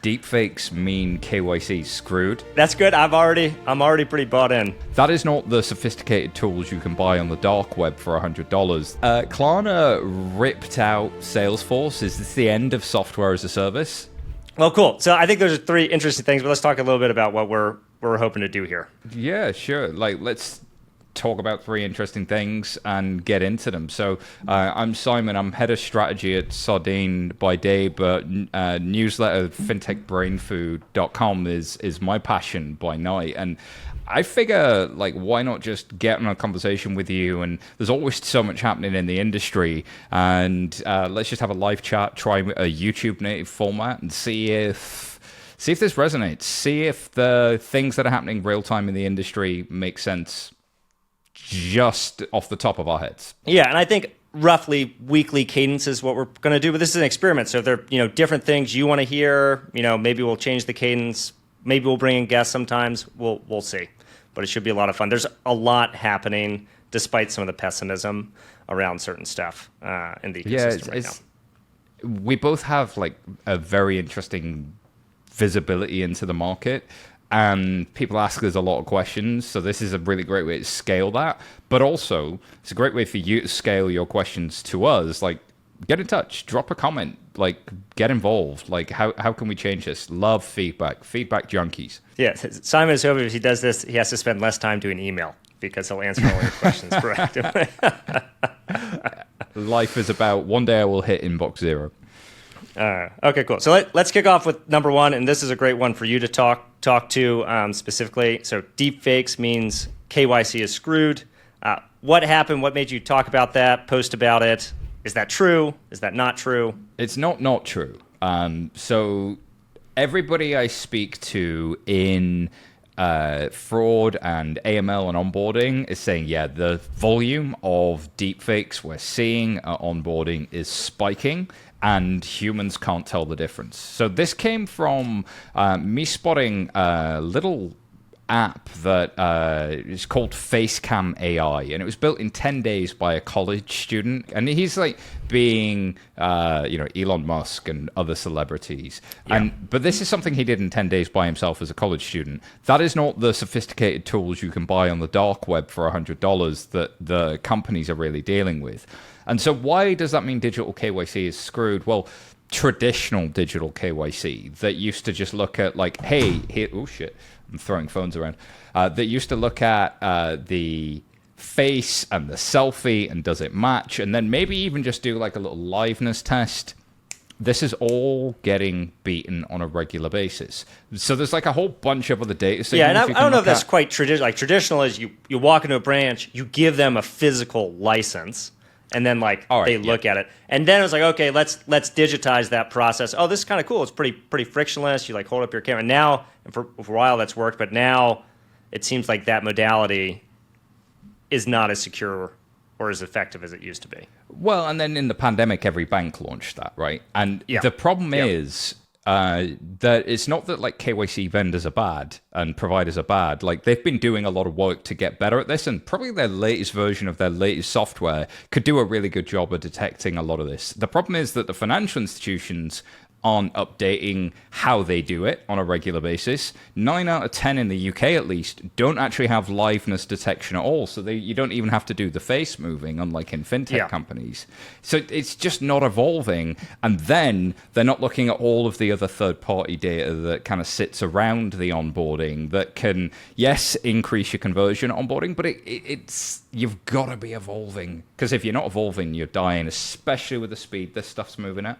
deepfakes mean KYC screwed. That's good. I'm already pretty bought in. That is not the sophisticated tools you can buy on the dark web for $100. Klarna ripped out Salesforce. Is this the end of software as a service? Well, cool. So I think those are three interesting things, but let's talk a little bit about what we're hoping to do here. Yeah, sure. Let's talk about three interesting things and get into them. So I'm Simon. I'm head of strategy at Sardine by day, but newsletter fintechbrainfood.com is my passion by night. And I figure, why not just get in a conversation with you? And there's always so much happening in the industry. And let's just have a live chat, try a YouTube native format and see if this resonates. See if the things that are happening real time in the industry make sense just off the top of our heads. Yeah, and I think roughly weekly cadence is what we're going to do, but this is an experiment. So if there are different things you want to hear, maybe we'll change the cadence. Maybe we'll bring in guests sometimes. We'll see. But it should be a lot of fun. There's a lot happening despite some of the pessimism around certain stuff in the ecosystem right now. We both have a very interesting visibility into the market. And people ask us a lot of questions, so this is a really great way to scale that. But also, it's a great way for you to scale your questions to us. Get in touch, drop a comment, get involved. How can we change this? Love feedback junkies. Yeah, Simon is hoping if he does this, he has to spend less time doing email because he'll answer all your questions proactively. Life is about one day I will hit inbox 0. Okay, cool. So let's kick off with number one, and this is a great one for you to talk to specifically. So deepfakes means KYC is screwed. What happened? What made you talk about that, post about it? Is that true? Is that not true? It's not true. So everybody I speak to in fraud and AML and onboarding is saying, yeah, the volume of deepfakes we're seeing at onboarding is spiking, and humans can't tell the difference. So this came from me spotting a little app that is called Facecam AI, and it was built in 10 days by a college student, and he's being Elon Musk and other celebrities. Yeah. But this is something he did in 10 days by himself as a college student. That is not the sophisticated tools you can buy on the dark web for $100 that the companies are really dealing with. And so why does that mean digital KYC is screwed? Well, traditional digital KYC that used to just look at hey, here, oh shit, I'm throwing phones around, that used to look at the face and the selfie and does it match, and then maybe even just do a little liveness test. This is all getting beaten on a regular basis. So there's a whole bunch of other data signals. Yeah, and I don't know if that's quite traditional. Traditional is you walk into a branch, you give them a physical license, and then they look at it. And then it was okay, let's digitize that process. Oh, this is kind of cool. It's pretty frictionless. You hold up your camera. Now, and for a while that's worked, but now it seems like that modality is not as secure or as effective as it used to be. Well, and then in the pandemic, every bank launched that, right? And the problem is that it's not that KYC vendors are bad and providers are bad. They've been doing a lot of work to get better at this, and probably their latest version of their latest software could do a really good job of detecting a lot of this. The problem is that the financial institutions aren't updating how they do it on a regular basis. 9 out of 10 in the UK, at least, don't actually have liveness detection at all. So you don't even have to do the face moving, unlike in fintech companies. So it's just not evolving. And then they're not looking at all of the other third-party data that kind of sits around the onboarding that can, yes, increase your conversion onboarding, but it's you've got to be evolving. Because if you're not evolving, you're dying, especially with the speed this stuff's moving at.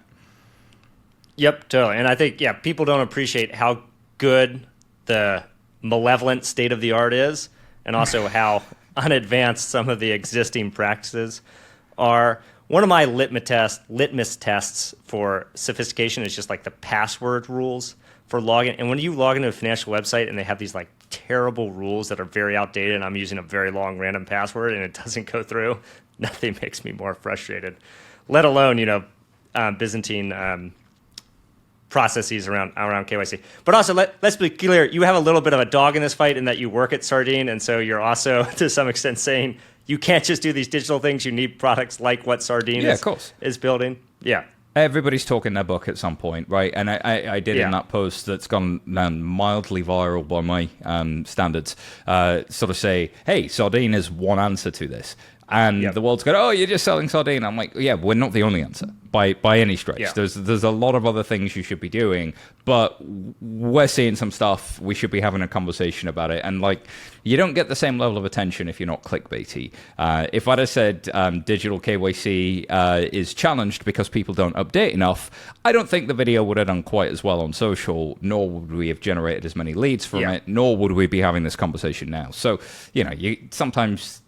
Yep, totally. And I think, people don't appreciate how good the malevolent state of the art is, and also how unadvanced some of the existing practices are. One of my litmus tests for sophistication is just the password rules for login. And when you log into a financial website and they have these terrible rules that are very outdated, and I'm using a very long random password and it doesn't go through, nothing makes me more frustrated. Let alone, Byzantine processes around KYC. But also, let's be clear, you have a little bit of a dog in this fight in that you work at Sardine, and so you're also, to some extent, saying you can't just do these digital things. You need products like what Sardine is building. Yeah. Everybody's talking their book at some point, right? And I did in that post that's gone mildly viral by my standards, sort of say, hey, Sardine is one answer to this. And the world's going, oh, you're just selling Sardine. I'm like, yeah, we're not the only answer by any stretch. Yeah. There's a lot of other things you should be doing, but we're seeing some stuff. We should be having a conversation about it. And like, you don't get the same level of attention if you're not clickbaity. If I'd have said digital KYC is challenged because people don't update enough, I don't think the video would have done quite as well on social, nor would we have generated as many leads from it, nor would we be having this conversation now. So, you know, sometimes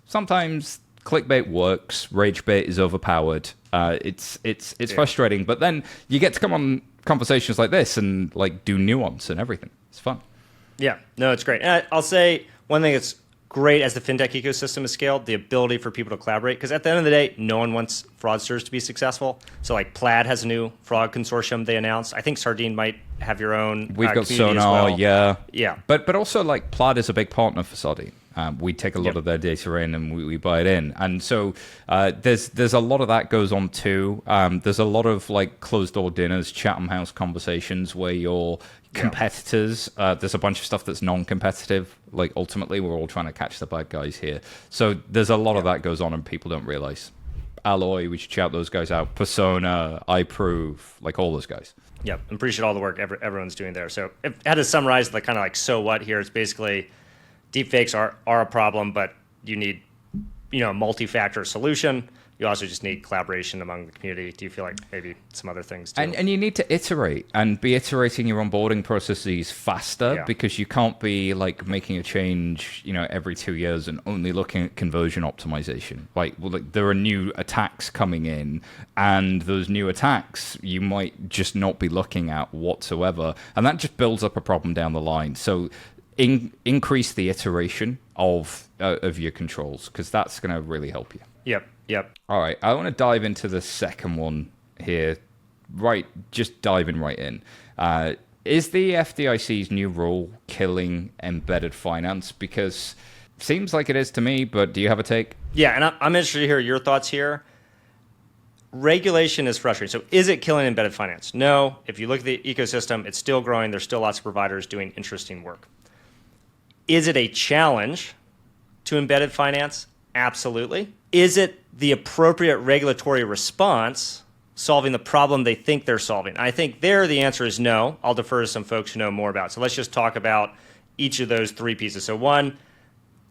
clickbait works. Rage bait is overpowered. It's frustrating, but then you get to come on conversations like this and like do nuance and everything. It's fun. Yeah, no, it's great. And I'll say one thing that's great as the fintech ecosystem is scaled, the ability for people to collaborate. Because at the end of the day, no one wants fraudsters to be successful. So like Plaid has a new fraud consortium they announced. I think Sardine might have your own. We've got Sonar, yeah. But also like Plaid is a big partner for Sardine. We take a lot of their data in and we buy it in. And so there's a lot of that goes on too. There's a lot of like closed door dinners, Chatham House conversations where your competitors, there's a bunch of stuff that's non-competitive. Like ultimately we're all trying to catch the bad guys here. So there's a lot of that goes on and people don't realize. Alloy, we should shout those guys out. Persona, iProve, like all those guys. Yeah, I appreciate all the work everyone's doing there. So if I had to summarize the kind of like so what here, it's basically deepfakes are a problem, but you need, a multi-factor solution. You also just need collaboration among the community. Do you feel like maybe some other things too? And you need to iterate and be iterating your onboarding processes faster because you can't be like making a change, every 2 years and only looking at conversion optimization. Like there are new attacks coming in, and those new attacks you might just not be looking at whatsoever, and that just builds up a problem down the line. So increase the iteration of your controls, because that's going to really help you. Yep. All right, I want to dive into the second one here. Right, just diving right in. Is the FDIC's new rule killing embedded finance? Because it seems like it is to me, but do you have a take? Yeah, and I'm interested to hear your thoughts here. Regulation is frustrating. So is it killing embedded finance? No. If you look at the ecosystem, it's still growing. There's still lots of providers doing interesting work. Is it a challenge to embedded finance? Absolutely. Is it the appropriate regulatory response solving the problem they think they're solving? I think there the answer is no. I'll defer to some folks who know more about it. So let's just talk about each of those three pieces. So one,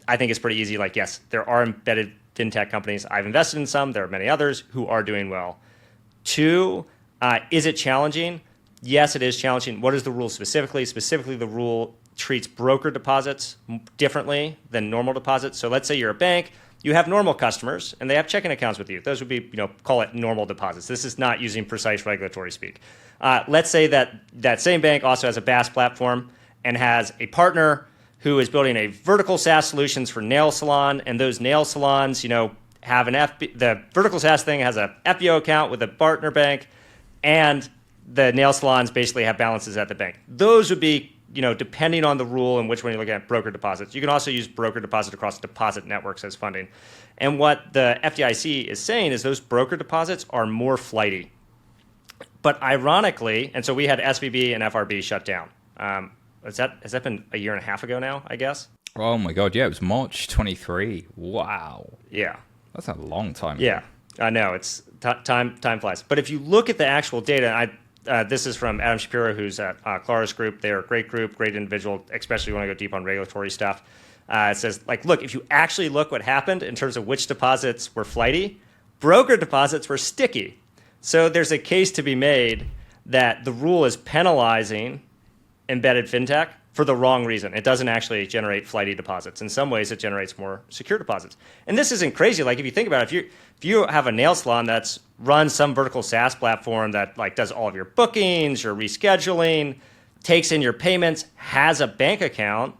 I think it's pretty easy. Like, yes, there are embedded fintech companies. I've invested in some. There are many others who are doing well. Two, is it challenging? Yes, it is challenging. What is the rule specifically? Specifically, the rule treats broker deposits differently than normal deposits. So let's say you're a bank. You have normal customers, and they have checking accounts with you. Those would be, call it normal deposits. This is not using precise regulatory speak. Let's say that same bank also has a BaaS platform and has a partner who is building a vertical SaaS solutions for nail salon, and those nail salons, have the vertical SaaS thing has a FBO account with a partner bank, and the nail salons basically have balances at the bank. Those would be, depending on the rule and which one you're looking at, broker deposits. You can also use broker deposit across deposit networks as funding. And what the FDIC is saying is those broker deposits are more flighty. But ironically, and so we had SVB and FRB shut down. Has that been a year and a half ago now, I guess? Oh my God, yeah, it was March 23. Wow. Yeah. That's a long time ago. Yeah, I know. It's time flies. But if you look at the actual data, this is from Adam Shapiro, who's at Klarna's group. They're a great group, great individual, especially when you want to go deep on regulatory stuff. It says, look, if you actually look what happened in terms of which deposits were flighty, broker deposits were sticky. So there's a case to be made that the rule is penalizing embedded fintech for the wrong reason. It doesn't actually generate flighty deposits. In some ways, it generates more secure deposits. And this isn't crazy. Like, if you think about it, if you have a nail salon that's runs some vertical SaaS platform that does all of your bookings, your rescheduling, takes in your payments, has a bank account,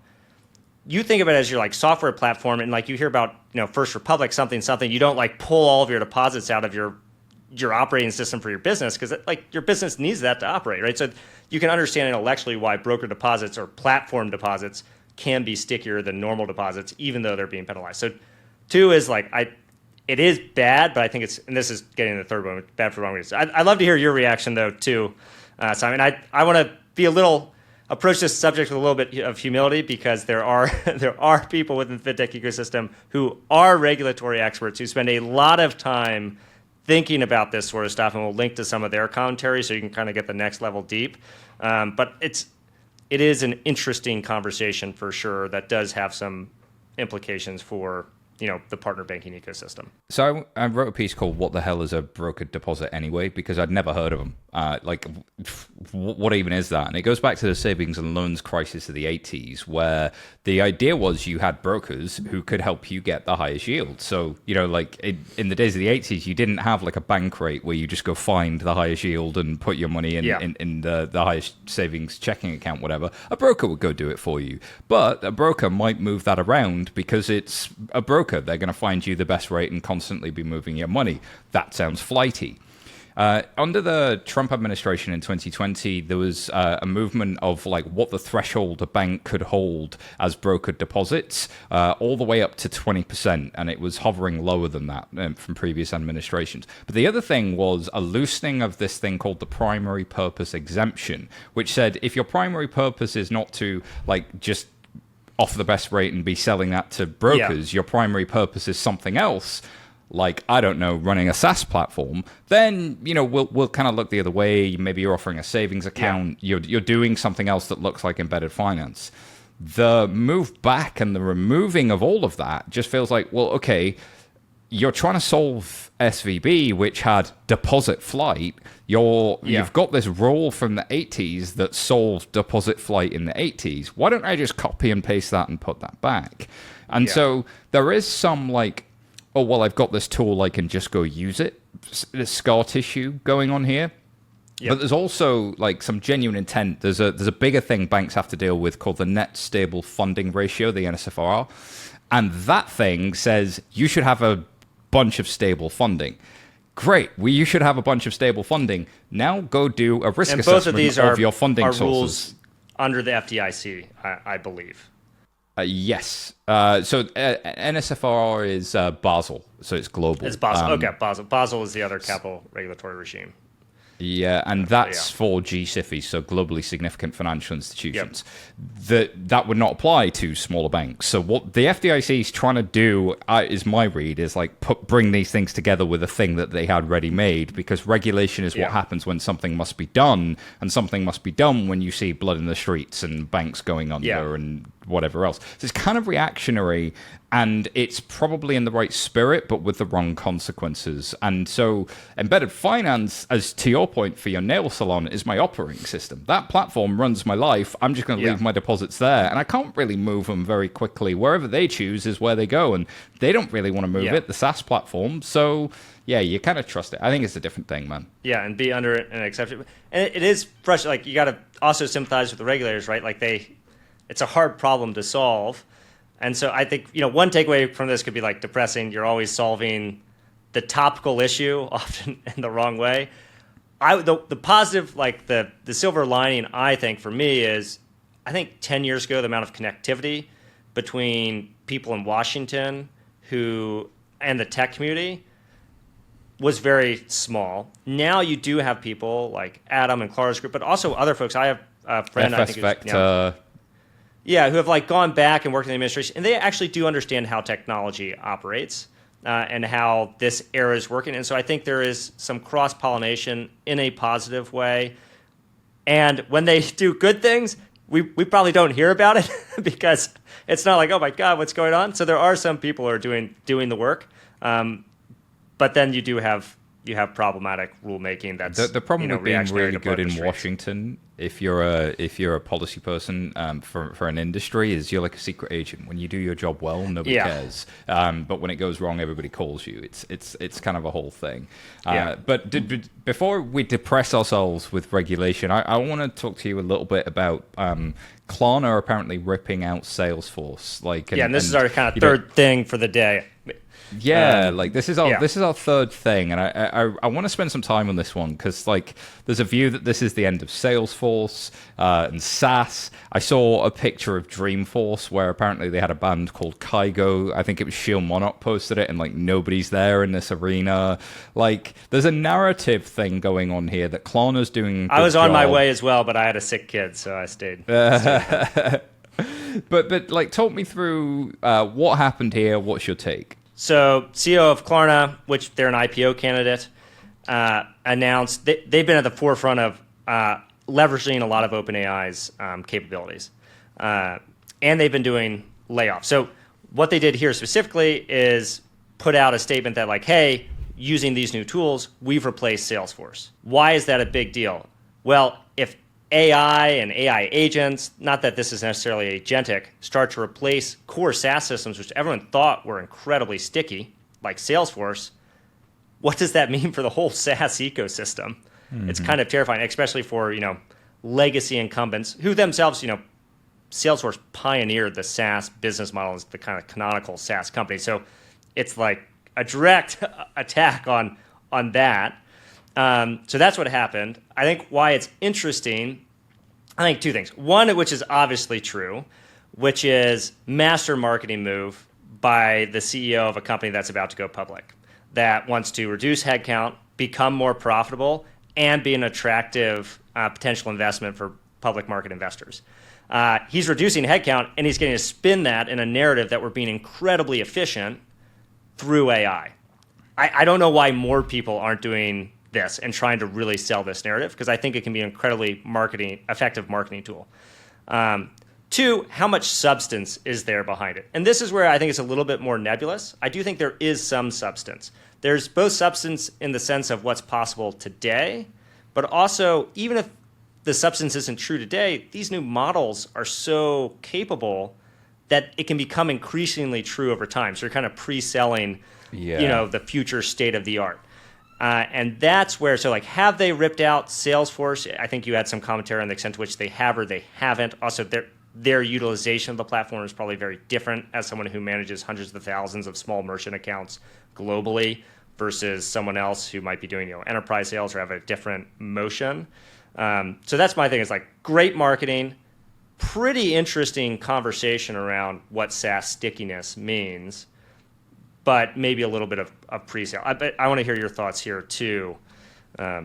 you think of it as your software platform, and you hear about First Republic something, you don't pull all of your deposits out of your operating system for your business, because your business needs that to operate, right? So you can understand intellectually why broker deposits or platform deposits can be stickier than normal deposits, even though they're being penalized. So two is it is bad, but I think it's, and this is getting the third one, bad for the wrong reasons. I'd love to hear your reaction, though, too, Simon. I want to be approach this subject with a little bit of humility, because there are people within the fintech ecosystem who are regulatory experts who spend a lot of time thinking about this sort of stuff, and we'll link to some of their commentary so you can kind of get the next level deep. But it is an interesting conversation for sure that does have some implications for the partner banking ecosystem. So I wrote a piece called "What the hell is a brokered deposit anyway?" because I'd never heard of them. What even is that? And it goes back to the savings and loans crisis of the 80s, where the idea was you had brokers who could help you get the highest yield. So, in the days of the 80s, you didn't have like a bank rate where you just go find the highest yield and put your money in the highest savings checking account, whatever. A broker would go do it for you. But a broker might move that around because it's a broker. They're going to find you the best rate and constantly be moving your money. That sounds flighty. Under the Trump administration in 2020, there was a movement of what the threshold a bank could hold as brokered deposits, all the way up to 20%, and it was hovering lower than that from previous administrations. But the other thing was a loosening of this thing called the primary purpose exemption, which said if your primary purpose is not to just offer the best rate and be selling that to brokers, your primary purpose is something else, I don't know, running a SaaS platform, then, we'll kind of look the other way. Maybe you're offering a savings account. You're doing something else that looks like embedded finance. The move back and the removing of all of that just feels like, well, okay, you're trying to solve SVB, which had deposit flight. You've got this rule from the 80s that solved deposit flight in the 80s. Why don't I just copy and paste that and put that back? And so there is some oh, well, I've got this tool, I can just go use it. There's scar tissue going on here. Yep. But there's also some genuine intent. There's a bigger thing banks have to deal with called the net stable funding ratio, the NSFR. And that thing says you should have a bunch of stable funding. Great. You should have a bunch of stable funding. Now go do a risk assessment of your funding sources. Rules under the FDIC, I believe. Yes. So NSFR is Basel, so it's global. It's Basel. Okay, Basel. Basel is the other capital regulatory regime. Yeah, and that's for GSIFIs, so globally significant financial institutions. That would not apply to smaller banks. So what the FDIC is trying to do, is my read, is bring these things together with a thing that they had ready-made, because regulation is what happens when something must be done, and something must be done when you see blood in the streets and banks going under and whatever else. So it's kind of reactionary, and it's probably in the right spirit, but with the wrong consequences. And so embedded finance, as to your point for your nail salon, is my operating system. That platform runs my life. I'm just going to leave my deposits there, and I can't really move them very quickly. Wherever they choose is where they go, and they don't really want to move it, the SaaS platform. So you kind of trust it. I think it's a different thing, man. Yeah, and be under an exception. And it is frustrating. You got to also sympathize with the regulators, right? It's a hard problem to solve. And so I think, one takeaway from this could be depressing. You're always solving the topical issue, often in the wrong way. The positive, the silver lining, I think, for me is, I think 10 years ago, the amount of connectivity between people in Washington and the tech community was very small. Now you do have people like Adam and Klarna's group, but also other folks. I have a friend, I think, Vector. Who have gone back and worked in the administration, and they actually do understand how technology operates and how this era is working. And so I think there is some cross-pollination in a positive way. And when they do good things, we probably don't hear about it because it's not oh my God, what's going on? So there are some people who are doing the work, but then you have problematic rulemaking. That's the problem with being really good in Washington, if you're a policy person for an industry, is you're like a secret agent. When you do your job well, nobody cares. But when it goes wrong, everybody calls you. It's kind of a whole thing. But before we depress ourselves with regulation, I want to talk to you a little bit about Klarna apparently ripping out Salesforce. And this is our kind of third thing for the day. Yeah, like this is our third thing, and I want to spend some time on this one because like there's a view that this is the end of Salesforce and SaaS. I saw a picture of Dreamforce where apparently they had a band called Kygo. I think it was Shield Monarch posted it, and like nobody's there in this arena. Like there's a narrative thing going on here that Klarna's doing. I was on my way as well, but I had a sick kid, so I stayed. But like talk me through what happened here. What's your take? So CEO of Klarna, which they're an IPO candidate, announced they've been at the forefront of leveraging a lot of OpenAI's capabilities. And they've been doing layoffs. So what they did here specifically is put out a statement that like, hey, using these new tools, we've replaced Salesforce. Why is that a big deal? Well, if AI and AI agents, not that this is necessarily agentic, start to replace core SaaS systems, which everyone thought were incredibly sticky, like Salesforce, what does that mean for the whole SaaS ecosystem? Mm-hmm. It's kind of terrifying, especially for, legacy incumbents who themselves, Salesforce pioneered the SaaS business model as the kind of canonical SaaS company. So it's like a direct attack on that. So that's what happened. I think why it's interesting, I think two things. One, which is obviously true, which is master marketing move by the CEO of a company that's about to go public, that wants to reduce headcount, become more profitable, and be an attractive potential investment for public market investors. He's reducing headcount, and he's getting to spin that in a narrative that we're being incredibly efficient through AI. I don't know why more people aren't doing this and trying to really sell this narrative, because I think it can be an incredibly effective marketing tool. Two, how much substance is there behind it? And this is where I think it's a little bit more nebulous. I do think there is some substance. There's both substance in the sense of what's possible today, but also even if the substance isn't true today, these new models are so capable that it can become increasingly true over time. So you're kind of pre-selling, the future state of the art. And that's where, so like, have they ripped out Salesforce? I think you had some commentary on the extent to which they have or they haven't. Also, their utilization of the platform is probably very different as someone who manages hundreds of thousands of small merchant accounts globally versus someone else who might be doing enterprise sales or have a different motion. So that's my thing. It's like great marketing, pretty interesting conversation around what SaaS stickiness means, but maybe a little bit of pre-sale. I want to hear your thoughts here too. So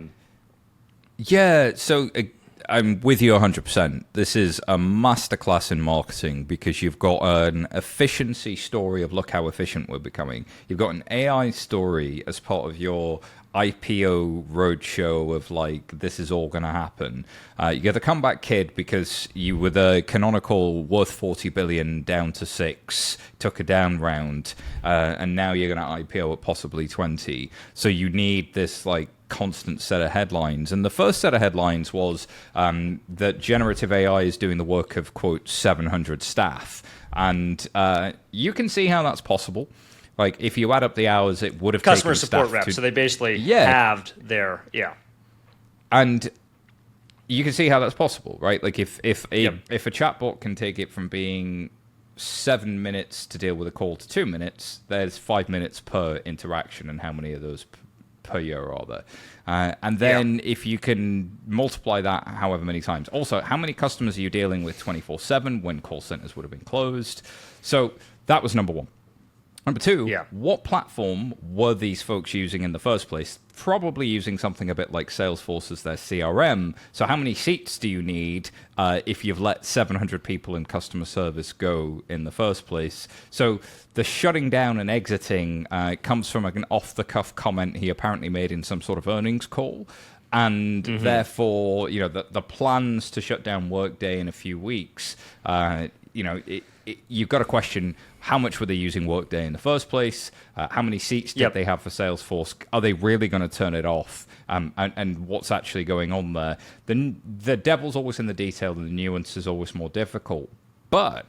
I'm with you 100%. This is a masterclass in marketing because you've got an efficiency story of look how efficient we're becoming. You've got an AI story as part of your IPO roadshow of like, this is all going to happen. You get the comeback kid because you were the canonical worth 40 billion down to 6, took a down round, and now you're going to IPO at possibly 20. So you need this like constant set of headlines. And the first set of headlines was that generative AI is doing the work of, quote, 700 staff. And you can see how that's possible. Like, if you add up the hours, it would have customer taken support reps. So they basically halved their, And you can see how that's possible, right? Like, if a chatbot can take it from being 7 minutes to deal with a call to 2 minutes, there's 5 minutes per interaction, and how many of those per year are there? And then if you can multiply that however many times. Also, how many customers are you dealing with 24/7 when call centers would have been closed? So that was number one. Number two, what platform were these folks using in the first place? Probably using something a bit like Salesforce as their CRM. So how many seats do you need if you've let 700 people in customer service go in the first place? So the shutting down and exiting comes from an off-the-cuff comment he apparently made in some sort of earnings call. And therefore, the plans to shut down Workday in a few weeks, you've got to question how much were they using Workday in the first place? How many seats did they have for Salesforce? Are they really going to turn it off? And what's actually going on there? The devil's always in the detail, and the nuance is always more difficult. But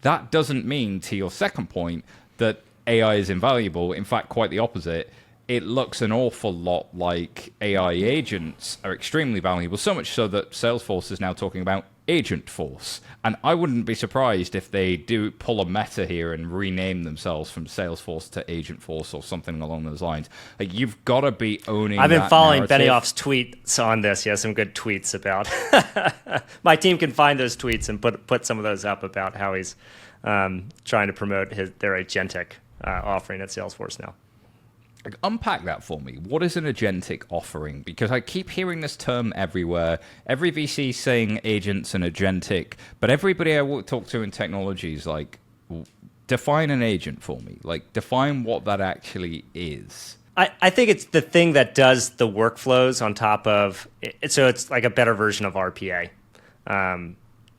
that doesn't mean, to your second point, that AI is invaluable. In fact, quite the opposite. It looks an awful lot like AI agents are extremely valuable, so much so that Salesforce is now talking about Agent Force. And I wouldn't be surprised if they do pull a meta here and rename themselves from Salesforce to Agent Force or something along those lines. Like, you've got to be owning I've been that following narrative. Benioff's tweets on this. He has some good tweets about. My team can find those tweets and put some of those up about how he's trying to promote their Agentic offering at Salesforce now. Like, unpack that for me. What is an agentic offering? Because I keep hearing this term everywhere. Every VC saying agents and agentic, but everybody I talk to in technology is like, define an agent for me. Like, define what that actually is. I think it's the thing that does the workflows on top of it. So it's like a better version of RPA,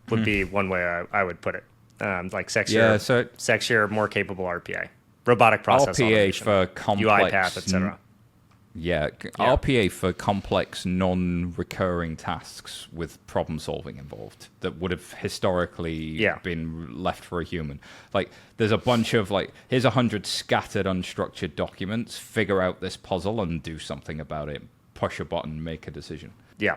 would be one way I would put it. Like sexier, more capable RPA. Robotic process RPA automation, for complex UiPath, etc. RPA for complex, non-recurring tasks with problem-solving involved that would have historically been left for a human. Like, there's a bunch of, like, here's 100 scattered, unstructured documents, figure out this puzzle and do something about it. Push a button, make a decision. Yeah.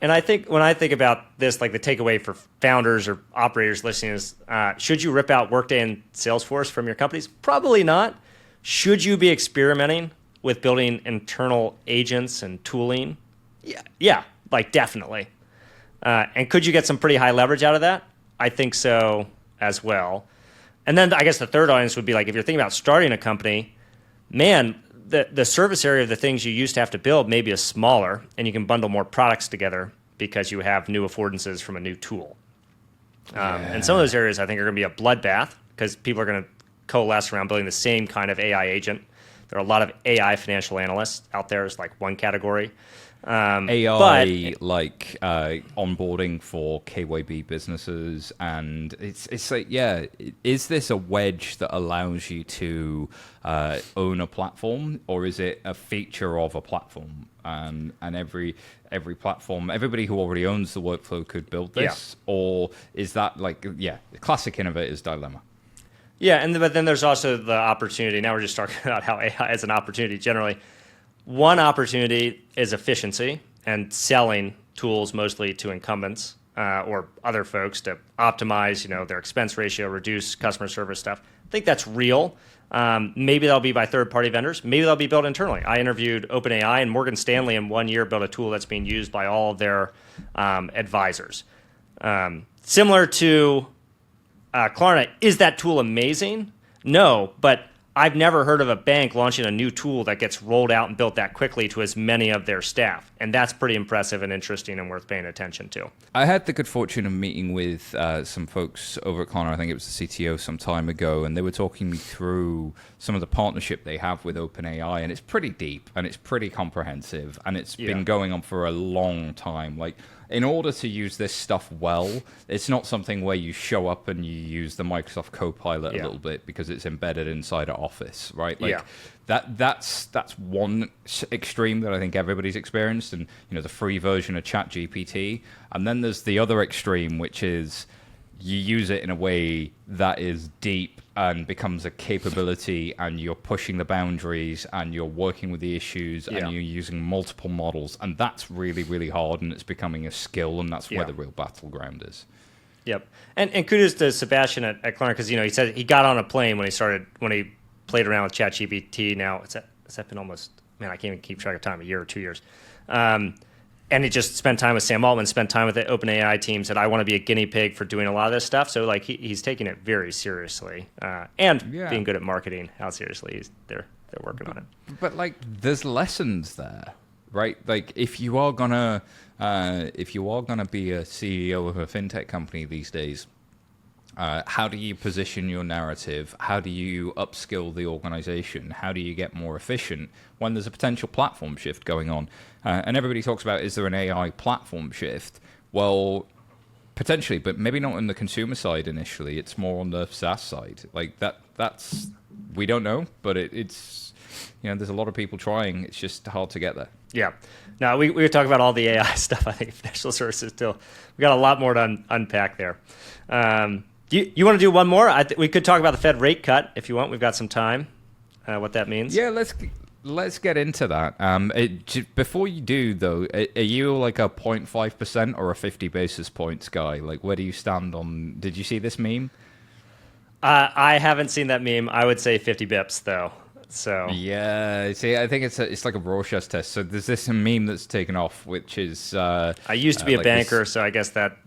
And I think when I think about this, like the takeaway for founders or operators listening is, should you rip out Workday and Salesforce from your companies? Probably not. Should you be experimenting with building internal agents and tooling? Yeah, like definitely. And could you get some pretty high leverage out of that? I think so as well. And then I guess the third audience would be like, if you're thinking about starting a company, man, the service area of the things you used to have to build maybe is smaller, and you can bundle more products together because you have new affordances from a new tool. And some of those areas I think are going to be a bloodbath because people are going to coalesce around building the same kind of AI agent. There are a lot of AI financial analysts out there as like one category. AI like onboarding for KYB businesses, and it's like, is this a wedge that allows you to own a platform, or is it a feature of a platform? And every platform, everybody who already owns the workflow could build this, or is that like the classic innovator's dilemma? Yeah, but then there's also the opportunity. Now we're just talking about how AI is an opportunity generally. One opportunity is efficiency and selling tools mostly to incumbents or other folks to optimize, their expense ratio, reduce customer service stuff. I think that's real. Maybe that'll be by third-party vendors. Maybe they'll be built internally. I interviewed OpenAI, and Morgan Stanley in 1 year built a tool that's being used by all of their advisors. Similar to Klarna, is that tool amazing? No, but I've never heard of a bank launching a new tool that gets rolled out and built that quickly to as many of their staff. And that's pretty impressive and interesting and worth paying attention to. I had the good fortune of meeting with some folks over at Klarna. I think it was the CTO some time ago, and they were talking me through some of the partnership they have with OpenAI, and it's pretty deep and it's pretty comprehensive, and it's been going on for a long time. Like, in order to use this stuff well, it's not something where you show up and you use the Microsoft Copilot a little bit because it's embedded inside of Office, right? Like that's one extreme that I think everybody's experienced, and the free version of ChatGPT. And then there's the other extreme, which is you use it in a way that is deep and becomes a capability, and you're pushing the boundaries and you're working with the issues and you're using multiple models, and that's really, really hard, and it's becoming a skill, and that's where the real battleground is. Yep. And kudos to Sebastian at Klarna, because he said he got on a plane when he played around with ChatGPT. Now it's been almost, I can't even keep track of time, a year or 2 years. And he just spent time with Sam Altman, spent time with the OpenAI team, said, I want to be a guinea pig for doing a lot of this stuff. So like he's taking it very seriously and being good at marketing, how seriously they're working on it. But like, there's lessons there, right? Like, if you are gonna be a CEO of a fintech company these days, how do you position your narrative? How do you upskill the organization? How do you get more efficient when there's a potential platform shift going on? And everybody talks about, is there an AI platform shift? Well, potentially, but maybe not on the consumer side initially. It's more on the SaaS side. Like that's we don't know, but it's there's a lot of people trying. It's just hard to get there. Yeah. Now we were talking about all the AI stuff. I think financial services still, we got a lot more to unpack there. You want to do one more? We could talk about the Fed rate cut if you want. We've got some time. What that means? Yeah, let's get into that. Before you do, though, are you like a 0.5% or a 50 basis points guy? Like, where do you stand on? Did you see this meme? I haven't seen that meme. I would say 50 bips though. So yeah, see, I think it's like a Rorschach test. So there's this meme that's taken off, which is I used to be a banker, so I guess that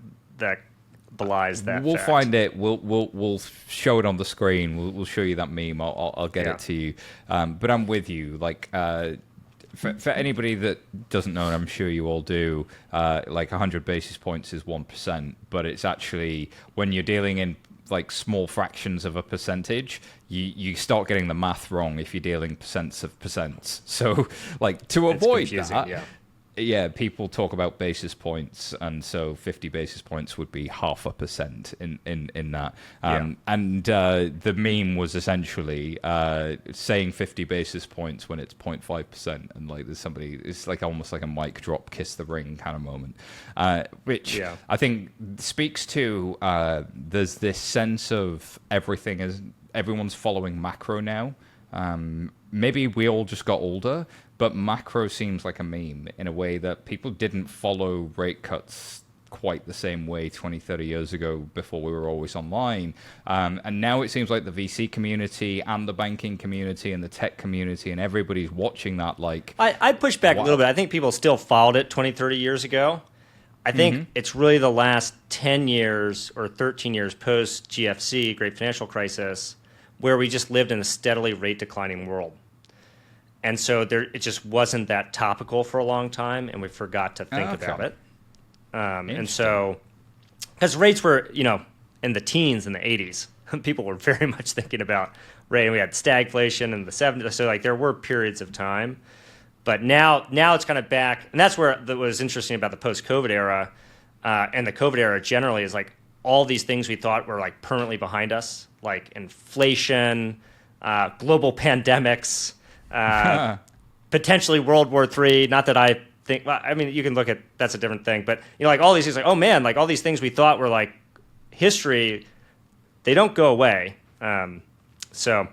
belies that. We'll fact. find it. We'll show it on the screen. We'll show you that meme. I'll get it to you. But I'm with you. Like for anybody that doesn't know, and I'm sure you all do, like 100 basis points is 1%, but it's actually when you're dealing in like small fractions of a percentage, you start getting the math wrong if you're dealing percents of percents. So like to avoid that, yeah, people talk about basis points, and so 50 basis points would be 0.5% in that. And the meme was essentially saying 50 basis points when it's 0.5%, and like there's somebody, it's like almost like a mic drop, kiss the ring kind of moment, which I think speaks to there's this sense of everyone's following macro now. Maybe we all just got older, but macro seems like a meme in a way that people didn't follow rate cuts quite the same way 20, 30 years ago before we were always online. And now it seems like the VC community and the banking community and the tech community and everybody's watching that like... I'd push back a little bit. I think people still followed it 20, 30 years ago. I think it's really the last 10 years or 13 years post-GFC, Great Financial Crisis, where we just lived in a steadily rate declining world. And so it just wasn't that topical for a long time, and we forgot to think about it. And so, because rates were, in the teens in the 80s, people were very much thinking about rate. We had stagflation in the 70s, so like there were periods of time. But now it's kind of back, and that's where what was interesting about the post-COVID era, and the COVID era generally is like all these things we thought were like permanently behind us, like inflation, global pandemics, potentially World War III. Not that I think, I mean, you can look at, that's a different thing, but like all these things, like, oh man, like all these things we thought were like history, they don't go away. So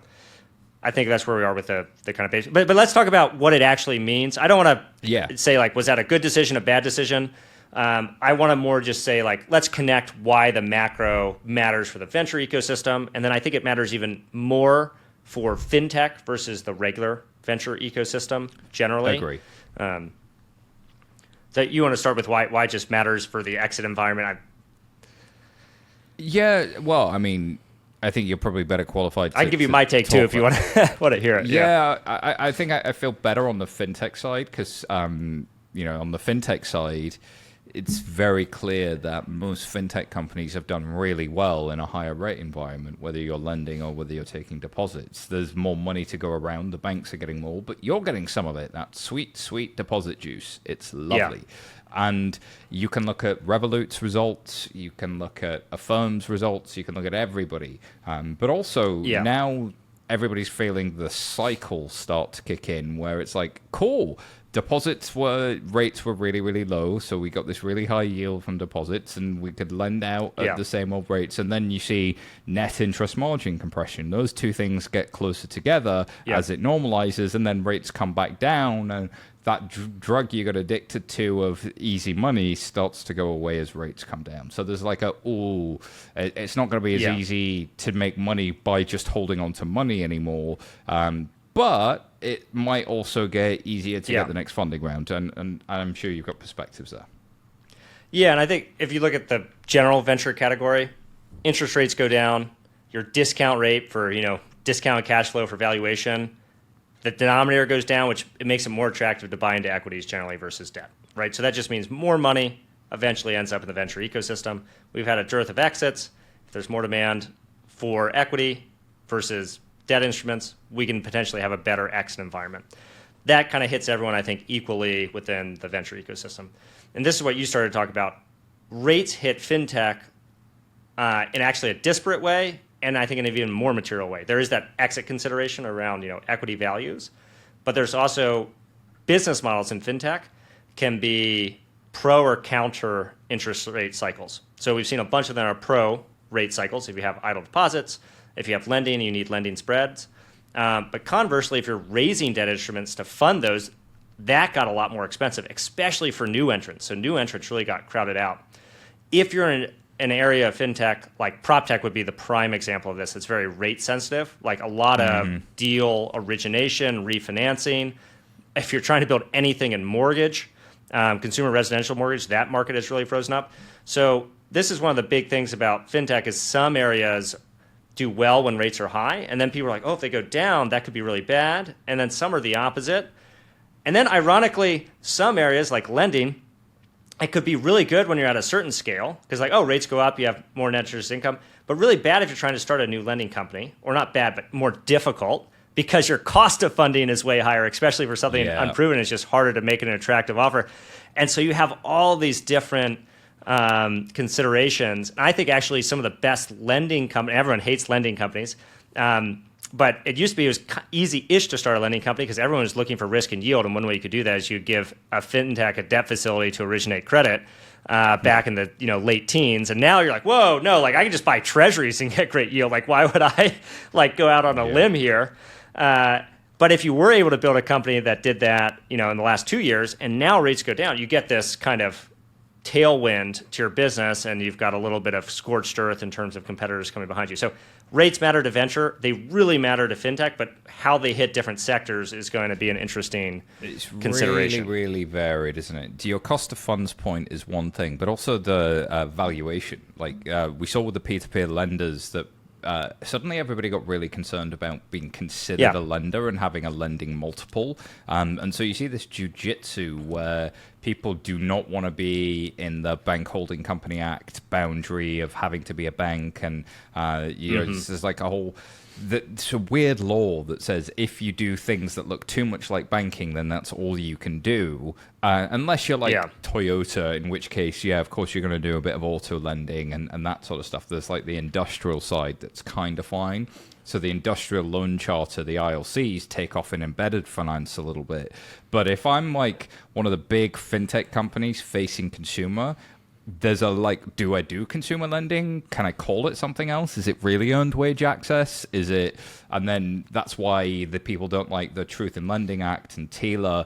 I think that's where we are with the kind of basic, but let's talk about what it actually means. I don't want to say like, was that a good decision, a bad decision? I want to more just say like, let's connect why the macro matters for the venture ecosystem. And then I think it matters even more for fintech versus the regular venture ecosystem generally. I agree. So you want to start with why it just matters for the exit environment? Yeah, well, I mean, I think you're probably better qualified. I can give you my take too if you want to hear it. Yeah, I think I feel better on the fintech side because, on the fintech side, it's very clear that most fintech companies have done really well in a higher rate environment, whether you're lending or whether you're taking deposits. There's more money to go around. The banks are getting more, but you're getting some of it, that sweet, sweet deposit juice. It's lovely. Yeah. And you can look at Revolut's results, you can look at Affirm's results, you can look at everybody. But also now everybody's feeling the cycle start to kick in where it's like, cool, rates were really, really low, so we got this really high yield from deposits, and we could lend out at the same old rates. And then you see net interest margin compression. Those two things get closer together as it normalizes, and then rates come back down, and that drug you got addicted to of easy money starts to go away as rates come down. So there's like it's not going to be as easy to make money by just holding on to money anymore. But it might also get easier to get the next funding round, and I'm sure you've got perspectives there. Yeah, and I think if you look at the general venture category, interest rates go down, your discount rate for, discounted cash flow for valuation, the denominator goes down, which it makes it more attractive to buy into equities generally versus debt, right? So that just means more money eventually ends up in the venture ecosystem. We've had a dearth of exits. If there's more demand for equity versus debt instruments, we can potentially have a better exit environment. That kind of hits everyone, I think, equally within the venture ecosystem. And this is what you started to talk about. Rates hit fintech in actually a disparate way, and I think in an even more material way. There is that exit consideration around equity values, but there's also business models in fintech can be pro or counter interest rate cycles. So we've seen a bunch of them are pro rate cycles. If you have idle deposits, if you have lending, you need lending spreads. But conversely, if you're raising debt instruments to fund those, that got a lot more expensive, especially for new entrants. So new entrants really got crowded out. If you're in an area of fintech, like prop tech would be the prime example of this. It's very rate sensitive, like a lot of deal origination, refinancing. If you're trying to build anything in mortgage, consumer residential mortgage, that market has really frozen up. So this is one of the big things about fintech is some areas do well when rates are high, and then people are like, oh, if they go down, that could be really bad. And then some are the opposite. And then ironically, some areas like lending, it could be really good when you're at a certain scale because like, oh, rates go up, you have more net interest income, but really bad if you're trying to start a new lending company, or not bad, but more difficult because your cost of funding is way higher, especially for something unproven. It's just harder to make an attractive offer. And so you have all these different considerations. And I think actually some of the best lending companies, everyone hates lending companies, but it used to be it was easy-ish to start a lending company because everyone was looking for risk and yield. And one way you could do that is you give a fintech a debt facility to originate credit back in the late teens. And now you're like, whoa, no, like I can just buy treasuries and get great yield. Like why would I like go out on a limb here? But if you were able to build a company that did that, in the last 2 years, and now rates go down, you get this kind of tailwind to your business, and you've got a little bit of scorched earth in terms of competitors coming behind you. So rates matter to venture. They really matter to fintech, but how they hit different sectors is going to be an interesting consideration. It's really varied, isn't it? Your cost of funds point is one thing, but also the valuation. Like we saw with the peer-to-peer lenders that suddenly everybody got really concerned about being considered a lender and having a lending multiple. And so you see this jujitsu where people do not want to be in the Bank Holding Company Act boundary of having to be a bank. And, there's like it's a weird law that says if you do things that look too much like banking, then that's all you can do. Unless you're like Toyota, in which case, of course, you're going to do a bit of auto lending and that sort of stuff. There's like the industrial side that's kind of fine. So the industrial loan charter, the ILCs, take off in embedded finance a little bit. But if I'm like one of the big fintech companies facing consumer, there's a do I do consumer lending? Can I call it something else? Is it really earned wage access? Is it? And then that's why the people don't like the Truth in Lending Act and TILA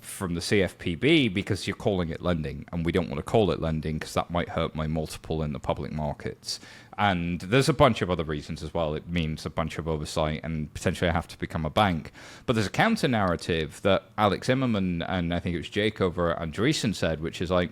from the CFPB, because you're calling it lending, and we don't want to call it lending because that might hurt my multiple in the public markets. And there's a bunch of other reasons as well. It means a bunch of oversight and potentially I have to become a bank. But there's a counter narrative that Alex Immerman and I think it was Jake over at Andreessen said, which is like,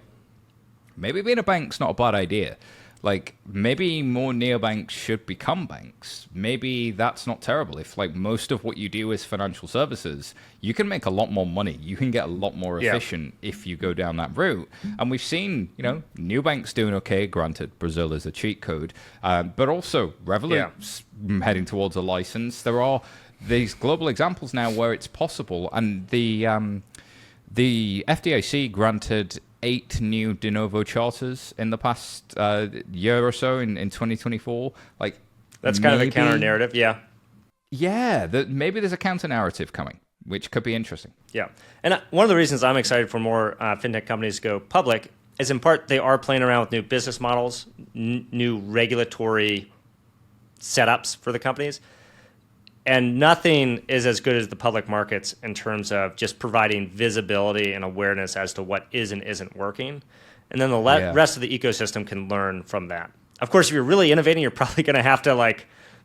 maybe being a bank's not a bad idea. Like, maybe more neobanks should become banks. Maybe that's not terrible. If, like, most of what you do is financial services, you can make a lot more money. You can get a lot more efficient if you go down that route. And we've seen, new banks doing okay. Granted, Brazil is a cheat code. But also, Revolut's heading towards a license. There are these global examples now where it's possible. And the FDIC granted 8 new de novo charters in the past year or so in 2024. Like that's kind of a counter narrative, maybe there's a counter narrative coming, which could be interesting. Yeah, and one of the reasons I'm excited for more fintech companies to go public is in part they are playing around with new business models, new regulatory setups for the companies. And nothing is as good as the public markets in terms of just providing visibility and awareness as to what is and isn't working. And then the rest of the ecosystem can learn from that. Of course, if you're really innovating, you're probably going to have to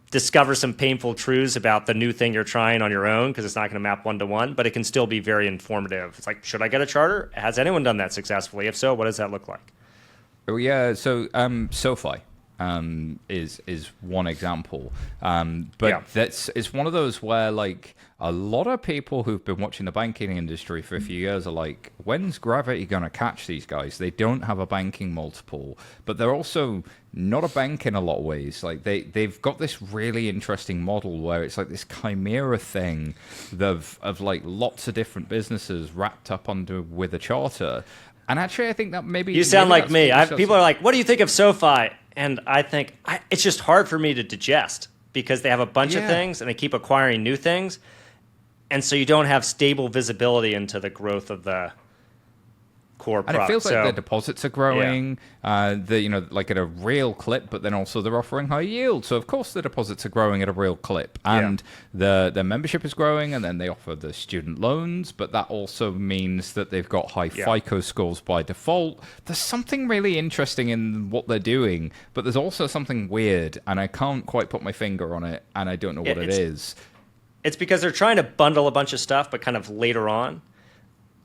discover some painful truths about the new thing you're trying on your own because it's not going to map one-to-one, but it can still be very informative. It's like, should I get a charter? Has anyone done that successfully? If so, what does that look like? Oh, yeah. So SoFi. Is one example, but it's one of those where a lot of people who've been watching the banking industry for a few years are like, when's gravity going to catch these guys? They don't have a banking multiple, but they're also not a bank in a lot of ways. Like they've got this really interesting model where it's like this chimera thing of lots of different businesses wrapped up with a charter. And actually, I think that maybe you sound like me. People are like, "What do you think of SoFi?" And I think it's just hard for me to digest because they have a bunch of things and they keep acquiring new things, and so you don't have stable visibility into the growth of the core And product. it feels like the deposits are growing, Yeah. like at a real clip, but then also they're offering high yield. So of course the deposits are growing at a real clip, and the membership is growing, and then they offer the student loans, but that also means that they've got high FICO scores by default. There's something really interesting in what they're doing, but there's also something weird, and I can't quite put my finger on it, and I don't know what it is. It's because they're trying to bundle a bunch of stuff, but kind of later on.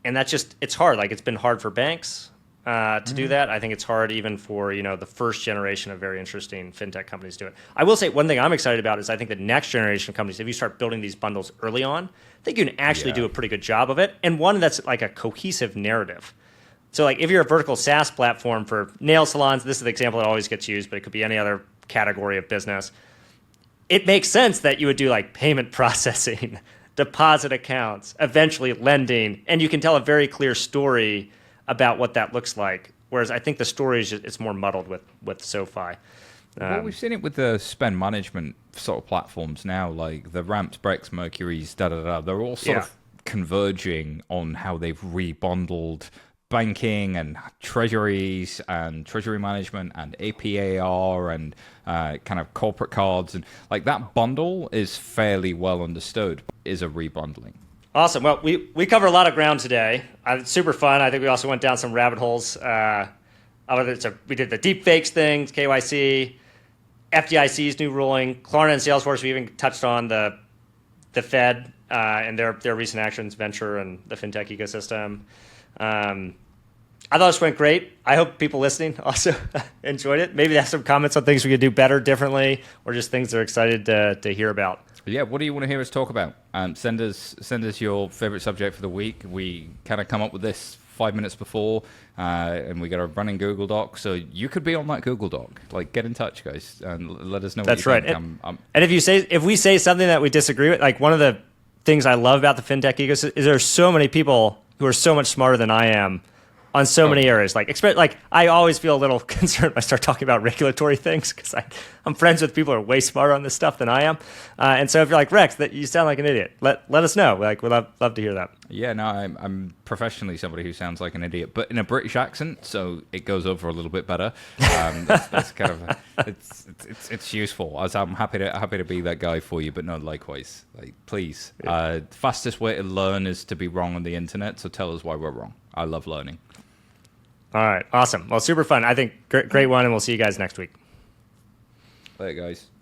And that's just, it's hard. Like, it's been hard for banks to do that. I think it's hard even for, the first generation of very interesting fintech companies to do it. I will say one thing I'm excited about is I think the next generation of companies, if you start building these bundles early on, I think you can actually do a pretty good job of it. And one that's like a cohesive narrative. So like if you're a vertical SaaS platform for nail salons, this is the example that always gets used, but it could be any other category of business. It makes sense that you would do like payment processing, deposit accounts, eventually lending, and you can tell a very clear story about what that looks like. Whereas I think the story is it's more muddled with SoFi. Well, we've seen it with the spend management sort of platforms now, like the Ramps, Brex, Mercuries, They're all sort of converging on how they've rebundled banking and treasuries and treasury management and APAR and kind of corporate cards. And like that bundle is fairly well understood, is a rebundling. Awesome. Well, we cover a lot of ground today. It's super fun. I think we also went down some rabbit holes. We did the deep fakes things, KYC, FDIC's new ruling, Klarna and Salesforce. We even touched on the Fed and their recent actions, venture and the fintech ecosystem. I thought this went great. I hope people listening also enjoyed it. Maybe they have some comments on things we could do better, differently, or just things they're excited to hear about. Yeah, what do you want to hear us talk about? Send us your favorite subject for the week. We kind of come up with this 5 minutes before, and we got a running Google Doc. So you could be on that Google Doc. Like, get in touch, guys, and let us know. That's what you right. think. And if we say something that we disagree with, like one of the things I love about the fintech ecosystem is there are so many people who are so much smarter than I am on so many areas. Like I always feel a little concerned when I start talking about regulatory things because I'm friends with people who are way smarter on this stuff than I am. And so if you're like, Rex, that you sound like an idiot, let us know. Like, we'd love to hear that. Yeah, no, I'm professionally somebody who sounds like an idiot, but in a British accent, so it goes over a little bit better. That's kind of it's useful. As I'm happy to be that guy for you, but no, likewise. Like, please, fastest way to learn is to be wrong on the internet. So tell us why we're wrong. I love learning. All right, awesome. Well, super fun. I think great one, and we'll see you guys next week. Later, guys.